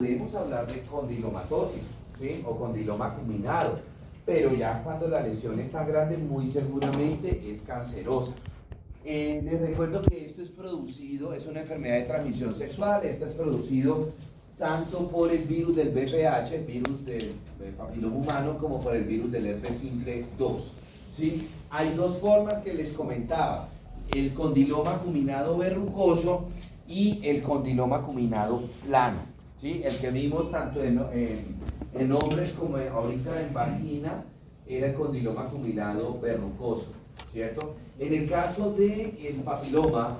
Podemos hablar de condilomatosis, ¿sí? O condiloma acuminado, pero ya cuando la lesión está grande, muy seguramente es cancerosa. Les recuerdo que esto es producido, es una enfermedad de transmisión sexual. Esta es producido tanto por el virus del VPH, el virus del papiloma humano, como por el virus del herpes simple 2, ¿sí? Hay dos formas que les comentaba: el condiloma acuminado verrucoso y el condiloma acuminado plano, ¿sí? El que vimos tanto en hombres como ahorita en vagina era el condiloma acuminado verrucoso, ¿cierto? En el caso del papiloma,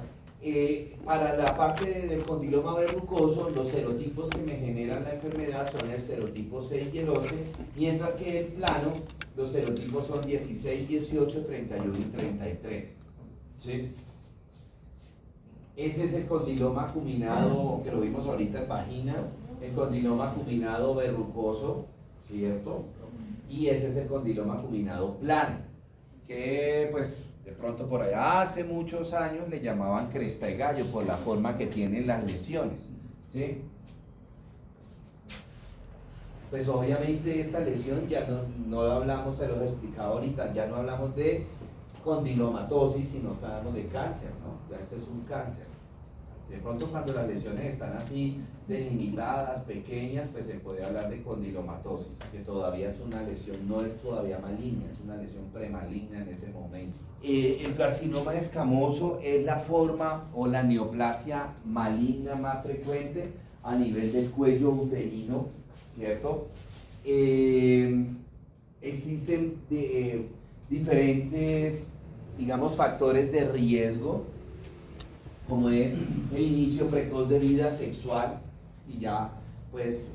para la parte del condiloma verrucoso, los serotipos que me generan la enfermedad son el serotipo 6 y el 11, mientras que el plano, los serotipos son 16, 18, 31 y 33, ¿sí? Ese es el condiloma acuminado que lo vimos ahorita en vagina, el condiloma acuminado verrucoso, ¿cierto? Y ese es el condiloma acuminado plano, que pues de pronto por allá hace muchos años le llamaban cresta de gallo por la forma que tienen las lesiones, ¿sí? Pues obviamente esta lesión ya no hablamos, se los he explicado ahorita, ya no hablamos de condilomatosis, sino que hablamos de cáncer, ¿no? Ya este es un cáncer. De pronto cuando las lesiones están así delimitadas, pequeñas, pues se puede hablar de condilomatosis, que todavía es una lesión, no es todavía maligna, es una lesión premaligna en ese momento. El carcinoma escamoso es la forma o la neoplasia maligna más frecuente a nivel del cuello uterino, ¿cierto? Existen diferentes, digamos, factores de riesgo, como es el inicio precoz de vida sexual, y ya pues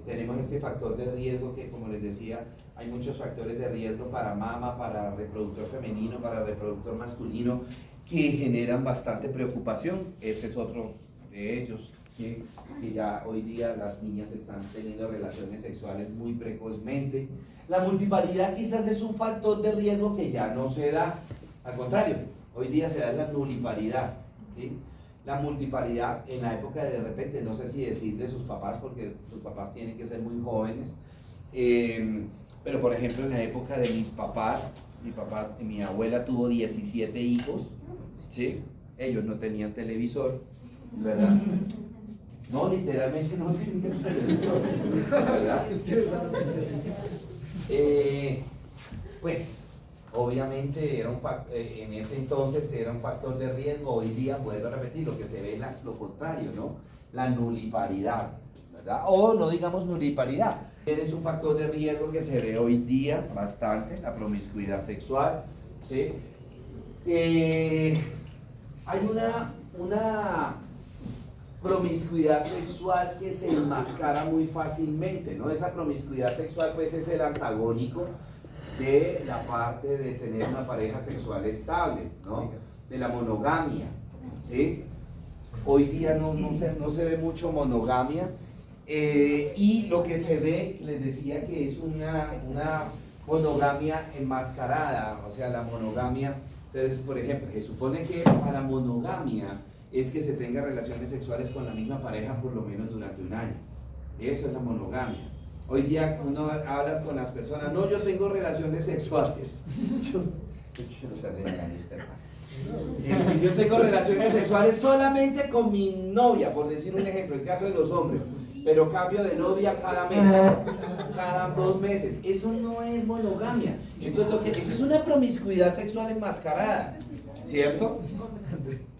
tenemos este factor de riesgo que, como les decía, hay muchos factores de riesgo para mama, para reproductor femenino, para reproductor masculino, que generan bastante preocupación. Este es otro de ellos, que ya hoy día las niñas están teniendo relaciones sexuales muy precozmente. La multiparidad quizás es un factor de riesgo que ya no se da, al contrario, hoy día se da la nuliparidad, ¿sí? La multiparidad en la época de repente, no sé si decir de sus papás, porque sus papás tienen que ser muy jóvenes, pero por ejemplo en la época de mis papás, mi abuela tuvo 17 hijos, ¿sí? Ellos no tenían televisor, ¿verdad? No, literalmente no tenían televisor, ¿verdad? Pues obviamente era en ese entonces era un factor de riesgo. Hoy día, vuelvo a repetir, lo que se ve es lo contrario, ¿no? La nuliparidad, ¿verdad? O no digamos nuliparidad, es un factor de riesgo que se ve hoy día bastante, la promiscuidad sexual, ¿sí? Hay una promiscuidad sexual que se enmascara muy fácilmente, ¿no? Esa promiscuidad sexual pues es el antagónico de la parte de tener una pareja sexual estable, ¿no? De la monogamia, ¿sí? Hoy día no se ve mucho monogamia, y lo que se ve, les decía que es una monogamia enmascarada, o sea, la monogamia. Entonces, por ejemplo, se supone que para monogamia es que se tenga relaciones sexuales con la misma pareja por lo menos durante un año. Eso es la monogamia. Hoy día uno habla con las personas, no, yo tengo relaciones sexuales. Es que no se hace engañar usted, hermano. Yo tengo relaciones sexuales solamente con mi novia, por decir un ejemplo, el caso de los hombres, pero cambio de novia cada mes, cada 2 meses. Eso no es monogamia, eso es una promiscuidad sexual enmascarada, ¿cierto?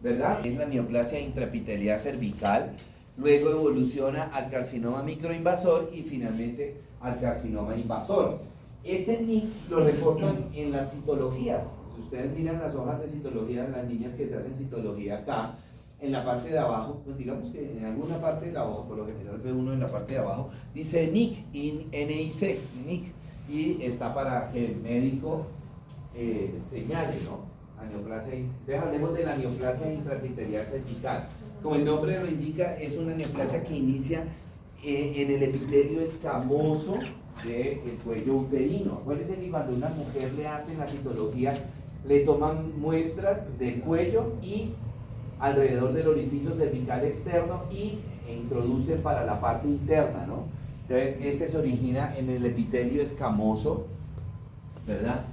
¿Verdad? Es la neoplasia intraepitelial cervical. Luego evoluciona al carcinoma microinvasor y finalmente al carcinoma invasor. Este NIC lo reportan en las citologías. Si ustedes miran las hojas de citología de las niñas que se hacen citología acá, en la parte de abajo, pues digamos que en alguna parte de la hoja, por lo general ve uno en la parte de abajo, dice NIC, NIC, NIC, y está para que el médico señale, ¿no? Entonces hablemos de la neoplasia intraepitelial cervical. Como el nombre lo indica, es una neoplasia que inicia en el epitelio escamoso del cuello uterino. Acuérdense que cuando a una mujer le hacen la citología, le toman muestras del cuello y alrededor del orificio cervical externo y e introducen para la parte interna, ¿no? Entonces, este se origina en el epitelio escamoso, ¿verdad?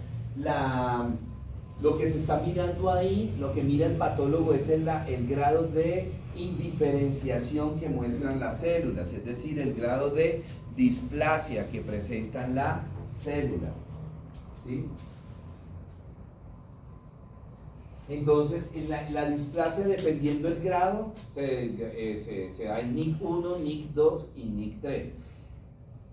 Lo que se está mirando ahí, lo que mira el patólogo es el grado de indiferenciación que muestran las células, es decir, el grado de displasia que presentan la célula, ¿sí? Entonces, la displasia, dependiendo del grado, se da en NIC1, NIC2 y NIC3.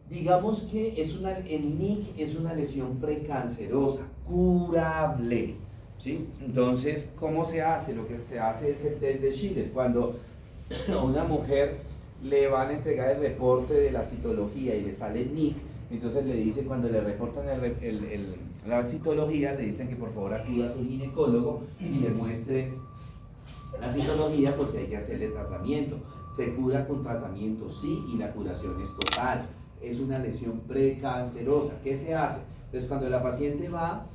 Digamos que el NIC es una lesión precancerosa, curable, ¿sí? Entonces, ¿cómo se hace? Lo que se hace es el test de Schiller. Cuando a una mujer le van a entregar el reporte de la citología y le sale NIC, entonces le dicen, cuando le reportan la citología, le dicen que por favor acuda a su ginecólogo y le muestre la citología, porque hay que hacerle tratamiento. Se cura con tratamiento, sí, y la curación es total. Es una lesión precancerosa. ¿Qué se hace? Entonces, cuando la paciente va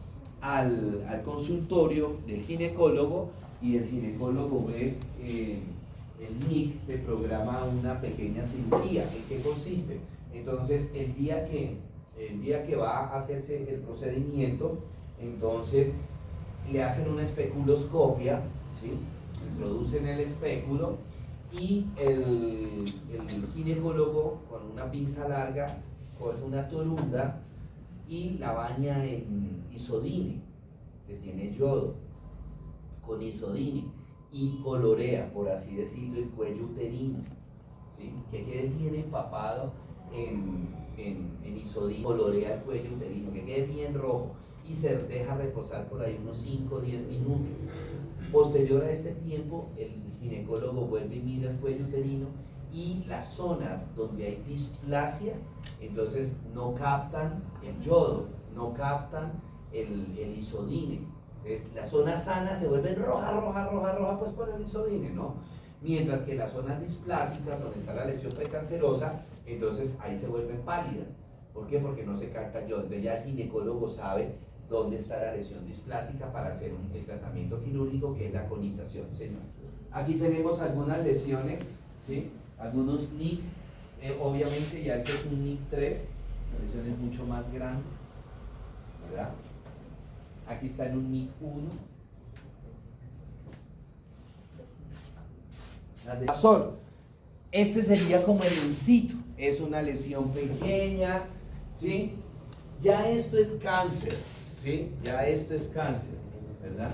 al consultorio del ginecólogo y el ginecólogo ve el NIC, le programa una pequeña cirugía. ¿En qué consiste? Entonces, el día que va a hacerse el procedimiento, entonces le hacen una especuloscopia, ¿sí? Introducen el espéculo y el ginecólogo, con una pinza larga, coge una torunda y la baña en isodine, que tiene yodo, con isodine, y colorea, por así decirlo, el cuello uterino, ¿sí? Que quede bien empapado en isodine, colorea el cuello uterino, que quede bien rojo, y se deja reposar por ahí unos 5 o 10 minutos. Posterior a este tiempo, el ginecólogo vuelve y mira el cuello uterino, y las zonas donde hay displasia, entonces no captan el yodo, no captan el isodine. Entonces, las zonas sanas se vuelven roja, pues por el isodine, ¿no? Mientras que las zonas displásicas, donde está la lesión precancerosa, entonces ahí se vuelven pálidas. ¿Por qué? Porque no se capta el yodo. Entonces ya el ginecólogo sabe dónde está la lesión displásica para hacer el tratamiento quirúrgico, que es la conización, señor. Aquí tenemos algunas lesiones, ¿sí? Algunos NIC, obviamente ya este es un NIC 3, la lesión es mucho más grande, ¿verdad? Aquí está en un NIC 1. La de Azor. Este sería como el in situ, es una lesión pequeña, ¿sí? Ya esto es cáncer, ¿sí? Ya esto es cáncer, ¿verdad?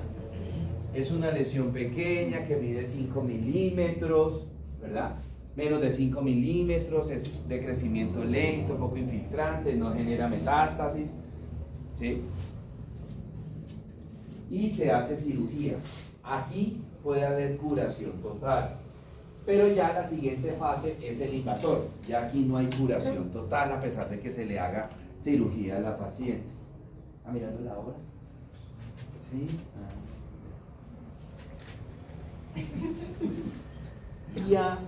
Es una lesión pequeña que mide 5 milímetros, ¿verdad? Menos de 5 milímetros, es de crecimiento lento, poco infiltrante, no genera metástasis, ¿sí? Y se hace cirugía. Aquí puede haber curación total, pero ya la siguiente fase es el invasor. Ya aquí no hay curación total, a pesar de que se le haga cirugía a la paciente. ¿Está mirando la obra? ¿Sí? Ya,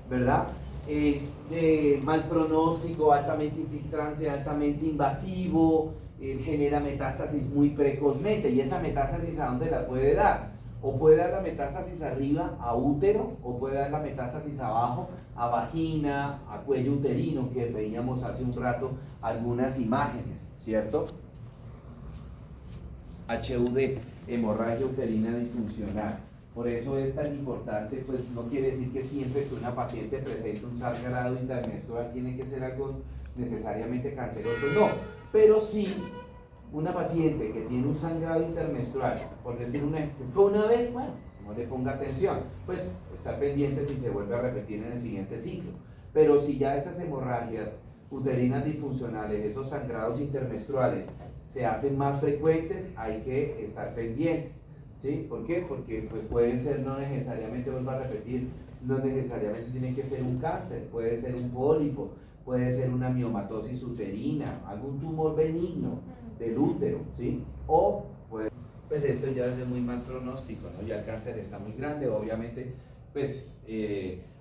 ¿verdad? De mal pronóstico, altamente infiltrante, altamente invasivo, genera metástasis muy precozmente. ¿Y esa metástasis a dónde la puede dar? O puede dar la metástasis arriba, a útero, o puede dar la metástasis abajo, a vagina, a cuello uterino, que veíamos hace un rato algunas imágenes, ¿cierto? HUD, hemorragia uterina disfuncional. Por eso es tan importante, pues no quiere decir que siempre que una paciente presente un sangrado intermenstrual tiene que ser algo necesariamente canceroso, no, pero sí una paciente que tiene un sangrado intermenstrual, por decir fue una vez, bueno, no le ponga atención, pues estar pendiente si se vuelve a repetir en el siguiente ciclo. Pero si ya esas hemorragias uterinas disfuncionales, esos sangrados intermenstruales se hacen más frecuentes, hay que estar pendiente, ¿sí? ¿Por qué? Porque pues pueden ser, no necesariamente, vuelvo a repetir, no necesariamente tiene que ser un cáncer, puede ser un pólipo, puede ser una miomatosis uterina, algún tumor benigno del útero, ¿sí? O puede, pues esto ya es de muy mal pronóstico, ¿no? Ya el cáncer está muy grande, obviamente, pues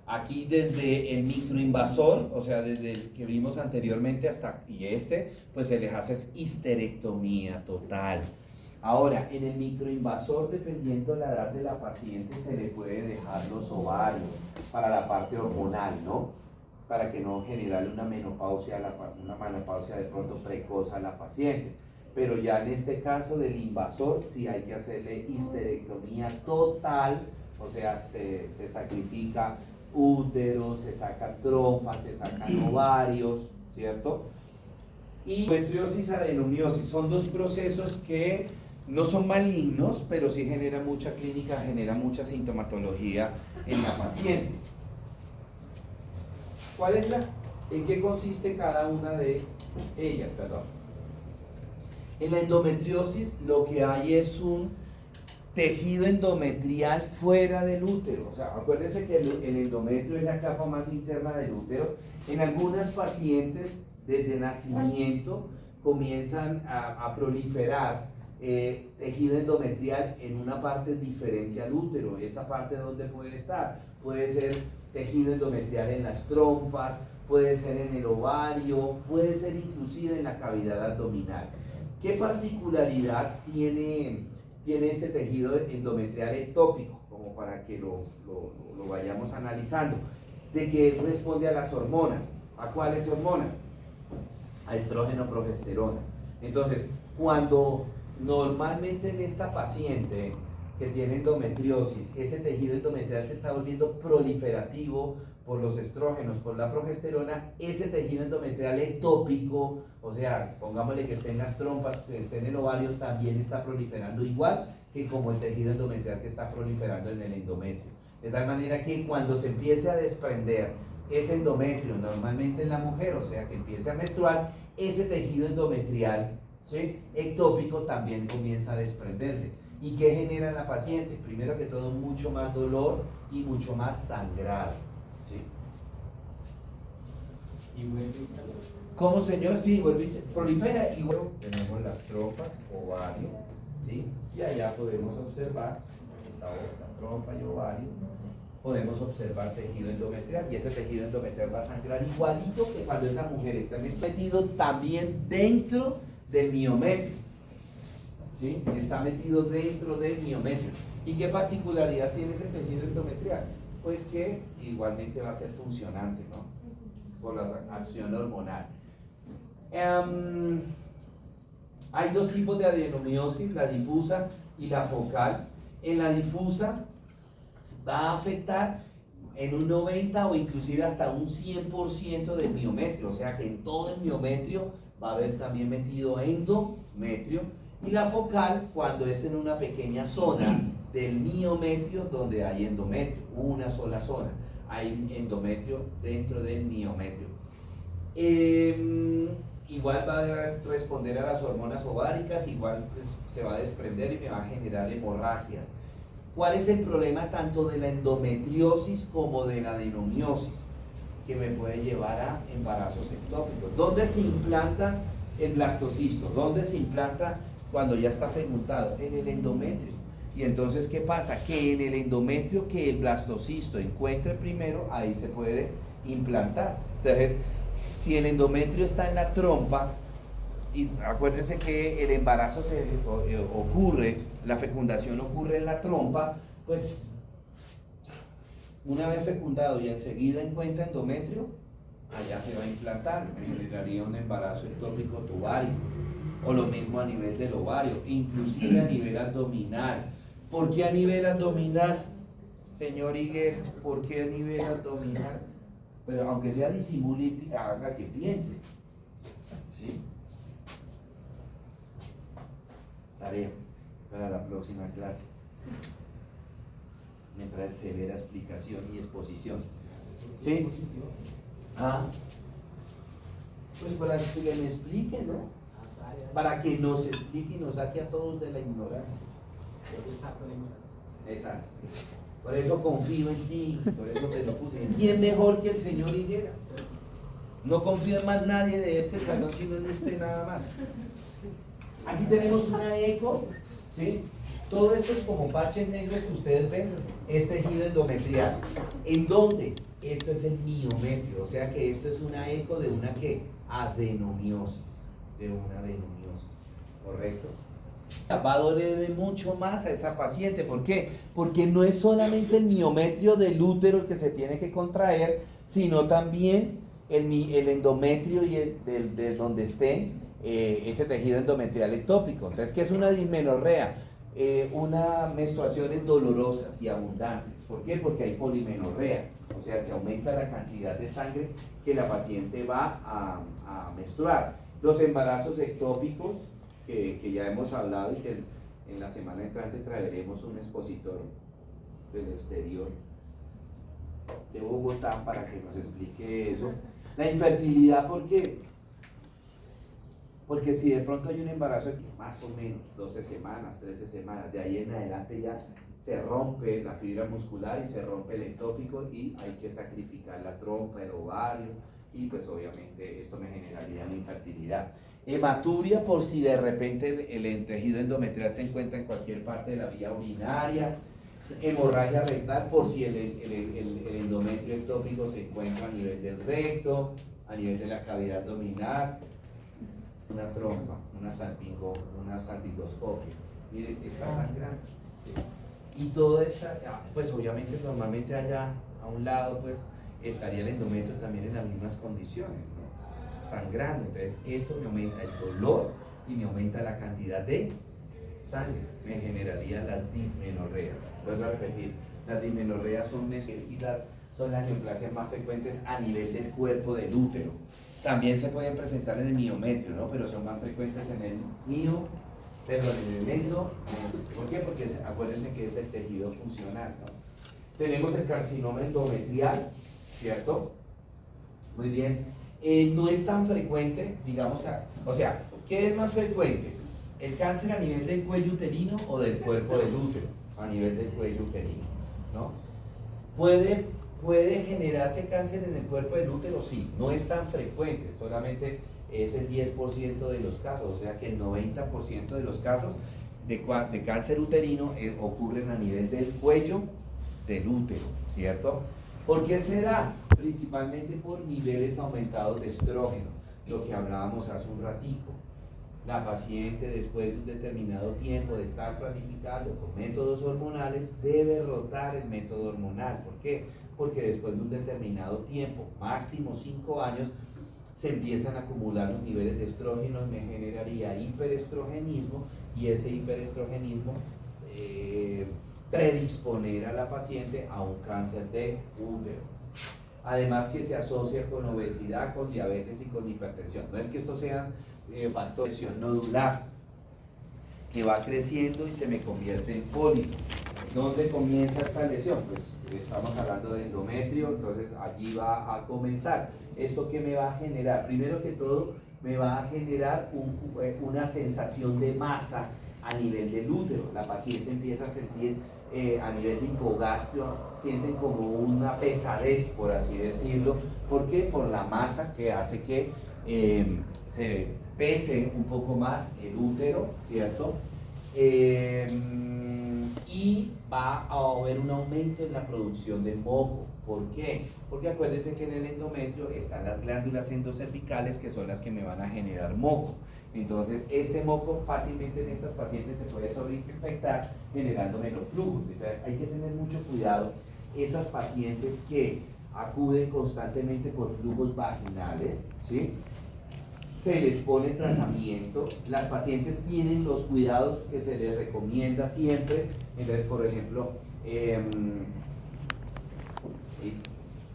aquí desde el microinvasor, o sea, desde el que vimos anteriormente hasta, y pues se les hace histerectomía total. Ahora, en el microinvasor, dependiendo de la edad de la paciente, se le puede dejar los ovarios para la parte hormonal, ¿no? Para que no generarle una menopausia de pronto precoz a la paciente. Pero ya en este caso del invasor, sí hay que hacerle histerectomía total, o sea, se sacrifica útero, se sacan trompas, se sacan ovarios, ¿cierto? Y endometriosis, adenomiosis, son dos procesos que no son malignos, pero sí generan mucha clínica, generan mucha sintomatología en la paciente. ¿Cuál es en qué consiste cada una de ellas? Perdón. En la endometriosis lo que hay es un tejido endometrial fuera del útero. O sea, acuérdense que el endometrio es la capa más interna del útero. En algunas pacientes desde nacimiento comienzan a proliferar tejido endometrial en una parte diferente al útero. Esa parte donde puede estar, puede ser tejido endometrial en las trompas, puede ser en el ovario, puede ser inclusive en la cavidad abdominal. ¿Qué particularidad tiene este tejido endometrial ectópico? Como para que lo vayamos analizando. De que responde a las hormonas. ¿A cuáles hormonas? A estrógeno, progesterona. Entonces, cuando normalmente en esta paciente que tiene endometriosis, ese tejido endometrial se está volviendo proliferativo por los estrógenos, por la progesterona, ese tejido endometrial ectópico, o sea, pongámosle que esté en las trompas, que esté en el ovario, también está proliferando igual que como el tejido endometrial que está proliferando en el endometrio. De tal manera que cuando se empiece a desprender ese endometrio, normalmente en la mujer, o sea, que empiece a menstruar, ese tejido endometrial, ¿sí?, ectópico también comienza a desprenderse. ¿Y qué genera en la paciente? Primero que todo, mucho más dolor y mucho más sangrado, ¿sí? ¿Y vuelve? ¿Cómo, señor? Sí, vuelve y se prolifera. Y luego tenemos las trompas, ovario, ¿sí? Y allá podemos observar, aquí está la trompa y ovario, podemos observar tejido endometrial, y ese tejido endometrial va a sangrar igualito que cuando esa mujer está metido también dentro del miometrio, ¿sí? Está metido dentro del miometrio. ¿Y qué particularidad tiene ese tejido endometrial? Pues que igualmente va a ser funcionante, ¿no?, por la acción hormonal. Hay dos tipos de adenomiosis, la difusa y la focal. En la difusa va a afectar en un 90 o inclusive hasta un 100% del miometrio, o sea que en todo el miometrio va a haber también metido endometrio. Y la focal, cuando es en una pequeña zona del miometrio donde hay endometrio, una sola zona, hay endometrio dentro del miometrio. Igual va a responder a las hormonas ováricas, igual pues, se va a desprender y me va a generar hemorragias. ¿Cuál es el problema tanto de la endometriosis como de la adenomiosis? Que me puede llevar a embarazos ectópicos. ¿Dónde se implanta el blastocisto? ¿Dónde se implanta cuando ya está fecundado? En el endometrio. Y entonces, ¿qué pasa? Que en el endometrio que el blastocisto encuentre primero, ahí se puede implantar. Entonces, si el endometrio está en la trompa, y acuérdense que el embarazo ocurre, la fecundación ocurre en la trompa, pues una vez fecundado y enseguida encuentra endometrio, allá se va a implantar, generaría un embarazo ectópico tubario, o lo mismo a nivel del ovario, inclusive a nivel abdominal. ¿Por qué a nivel abdominal, señor Higuera? ¿Por qué a nivel abdominal? Pero aunque sea disimule y haga que piense, ¿sí? Tarea para la próxima clase. Mientras severa explicación y exposición. ¿Sí? Ah. Pues para que me explique, ¿no? Para que nos explique y nos saque a todos de la ignorancia. Exacto. Por eso confío en ti, por eso te lo puse. ¿Quién mejor que el señor Higuera? No confío en más nadie de este salón sino en usted nada más. Aquí tenemos una eco, ¿sí? Todo esto es como parches negros que ustedes ven, es tejido endometrial. ¿En dónde? Esto es el miometrio, o sea que esto es una eco de una ¿qué? Adenomiosis, de una adenomiosis, ¿correcto? va a doler mucho más a esa paciente. ¿Por qué? Porque no es solamente el miometrio del útero el que se tiene que contraer, sino también el endometrio y de donde esté ese tejido endometrial ectópico. Entonces, ¿qué es una dismenorrea? Unas menstruaciones dolorosas y abundantes. ¿Por qué? Porque hay polimenorrea, o sea, se aumenta la cantidad de sangre que la paciente va a menstruar. Los embarazos ectópicos, que ya hemos hablado y que en la semana entrante traeremos un expositor del exterior de Bogotá para que nos explique eso. La infertilidad, ¿por qué? Porque si de pronto hay un embarazo de más o menos 12 semanas, 13 semanas, de ahí en adelante ya se rompe la fibra muscular y se rompe el ectópico y hay que sacrificar la trompa, el ovario, y pues obviamente esto me generaría una infertilidad. Hematuria, por si de repente el tejido endometrial se encuentra en cualquier parte de la vía urinaria. Hemorragia rectal, por si el endometrio ectópico se encuentra a nivel del recto, a nivel de la cavidad abdominal. Una trompa, una salpingoscopia. Mire, está sangrando. ¿Sí? Y todo esto, pues obviamente normalmente allá a un lado pues estaría el endometrio también en las mismas condiciones, ¿no? Sangrando. Entonces esto me aumenta el dolor y me aumenta la cantidad de sangre. Me generaría las dismenorreas. Vuelvo a repetir, las dismenorreas quizás son las neoplasias más frecuentes a nivel del cuerpo del útero. También se pueden presentar en el miometrio, ¿no? Pero son más frecuentes en el en el endo. ¿Por qué? Porque acuérdense que es el tejido funcional, ¿no? Tenemos el carcinoma endometrial, ¿cierto? Muy bien. No es tan frecuente, digamos, o sea, ¿qué es más frecuente? ¿El cáncer a nivel del cuello uterino o del cuerpo del útero? A nivel del cuello uterino, ¿no? ¿Puede generarse cáncer en el cuerpo del útero? Sí, no es tan frecuente, solamente es el 10% de los casos, o sea que el 90% de los casos de cáncer uterino ocurren a nivel del cuello del útero, ¿cierto? ¿Por qué se da? Principalmente por niveles aumentados de estrógeno, lo que hablábamos hace un ratico. La paciente, después de un determinado tiempo de estar planificando con métodos hormonales, debe rotar el método hormonal. ¿Por qué? Porque después de un determinado tiempo, máximo 5 años, se empiezan a acumular los niveles de estrógeno y me generaría hiperestrogenismo, y ese hiperestrogenismo predisponer a la paciente a un cáncer de útero. Además que se asocia con obesidad, con diabetes y con hipertensión. No es que estos sean factores de nodular, que va creciendo y se me convierte en pólipo. ¿Dónde comienza esta lesión? Pues estamos hablando de endometrio, entonces allí va a comenzar. ¿Esto qué me va a generar? Primero que todo, me va a generar una sensación de masa a nivel del útero. La paciente empieza a sentir a nivel de hipogastrio, sienten como una pesadez, por así decirlo. ¿Por qué? Por la masa que hace que se pese un poco más el útero, ¿cierto? Y va a haber un aumento en la producción de moco. ¿Por qué? Porque acuérdense que en el endometrio están las glándulas endocervicales, que son las que me van a generar moco. Entonces, este moco fácilmente en estas pacientes se puede sobreinfectar, generando menos flujos. Entonces, hay que tener mucho cuidado. Esas pacientes que acuden constantemente por flujos vaginales, ¿sí? Se les pone tratamiento. Las pacientes tienen los cuidados que se les recomienda siempre. Entonces, por ejemplo,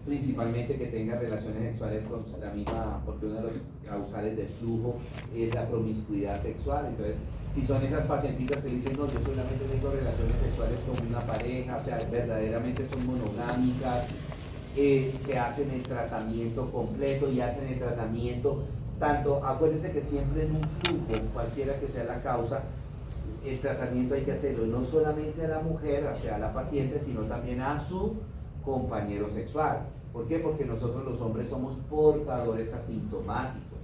principalmente que tengan relaciones sexuales con la misma, porque uno de los causales del flujo es la promiscuidad sexual. Entonces, si son esas pacientitas que dicen, no, yo solamente tengo relaciones sexuales con una pareja, o sea, verdaderamente son monogámicas, se hacen el tratamiento completo y hacen el tratamiento tanto, acuérdense que siempre en un flujo, cualquiera que sea la causa, el tratamiento hay que hacerlo no solamente a la mujer, o sea, a la paciente, sino también a su compañero sexual. ¿Por qué? Porque nosotros los hombres somos portadores asintomáticos.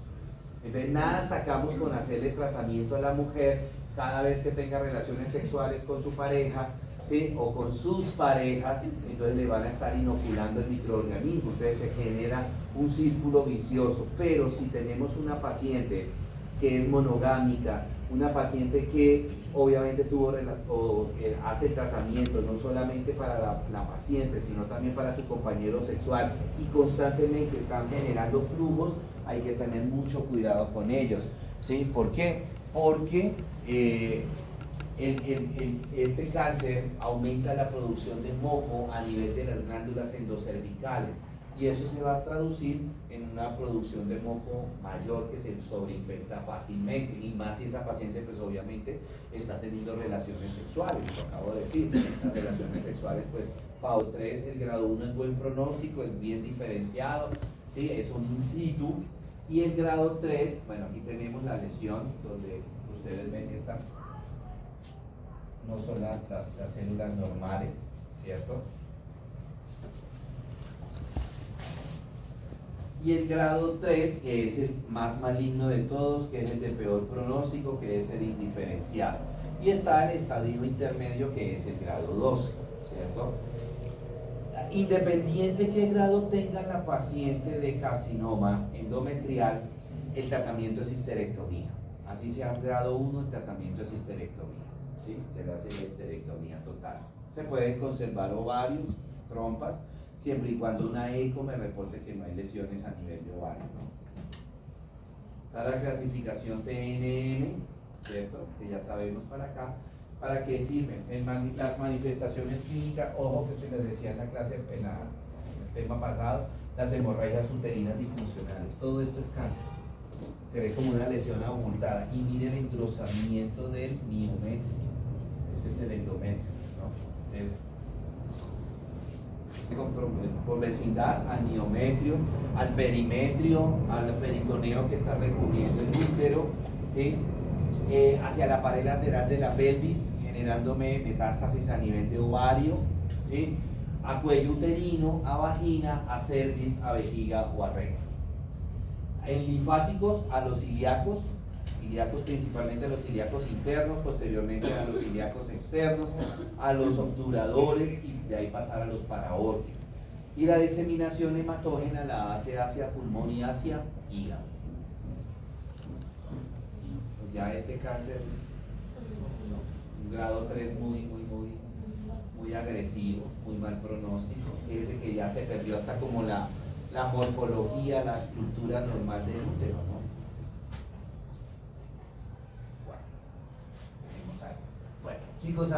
Entonces nada sacamos con hacerle tratamiento a la mujer cada vez que tenga relaciones sexuales con su pareja, ¿sí? O con sus parejas, entonces le van a estar inoculando el microorganismo. Entonces se genera un círculo vicioso. Pero si tenemos una paciente que es monogámica, una paciente que obviamente hace tratamiento no solamente para la paciente, sino también para su compañero sexual y constantemente están generando flujos, hay que tener mucho cuidado con ellos, ¿sí? ¿Por qué? Porque este cáncer aumenta la producción de moco a nivel de las glándulas endocervicales y eso se va a traducir en una producción de moco mayor que se sobreinfecta fácilmente, y más si esa paciente pues obviamente está teniendo relaciones sexuales, lo acabo de decir, las relaciones sexuales pues FAO 3, el grado 1 es buen pronóstico, es bien diferenciado, ¿sí? Es un in situ, y el grado 3, bueno, aquí tenemos la lesión donde ustedes ven esta, no son las células normales, ¿cierto? Y el grado 3, que es el más maligno de todos, que es el de peor pronóstico, que es el indiferenciado. Y está el estadio intermedio, que es el grado 2, ¿cierto? Independiente qué grado tenga la paciente de carcinoma endometrial, el tratamiento es histerectomía. Así sea grado 1, el tratamiento es histerectomía, ¿sí? Se le hace la histerectomía total. Se pueden conservar ovarios, trompas, siempre y cuando una eco me reporte que no hay lesiones a nivel de ovario, ¿no? Está la clasificación TNM, ¿cierto? Que ya sabemos para acá. ¿Para qué sirven? Las manifestaciones clínicas, ojo que se les decía en la clase, en el tema pasado, las hemorragias uterinas disfuncionales. Todo esto es cáncer. Se ve como una lesión abultada. Y miren el engrosamiento del miometrio. Este es el endometrio, ¿no? Eso. Por vecindad al miometrio, al perimetrio, al peritoneo que está recubriendo el útero, ¿sí? Hacia la pared lateral de la pelvis, generándome metástasis a nivel de ovario, ¿sí? A cuello uterino, a vagina, a cervix, a vejiga o a recto. En linfáticos a los ilíacos principalmente a los ilíacos internos, posteriormente a los ilíacos externos, a los obturadores y de ahí pasar a los paraórticos. Y la diseminación hematógena la hace hacia pulmón y hacia hígado. Ya este cáncer es un grado 3 muy agresivo, muy mal pronóstico, fíjese que ya se perdió hasta como la morfología, la estructura normal del útero, ¿no? Bueno, chicos,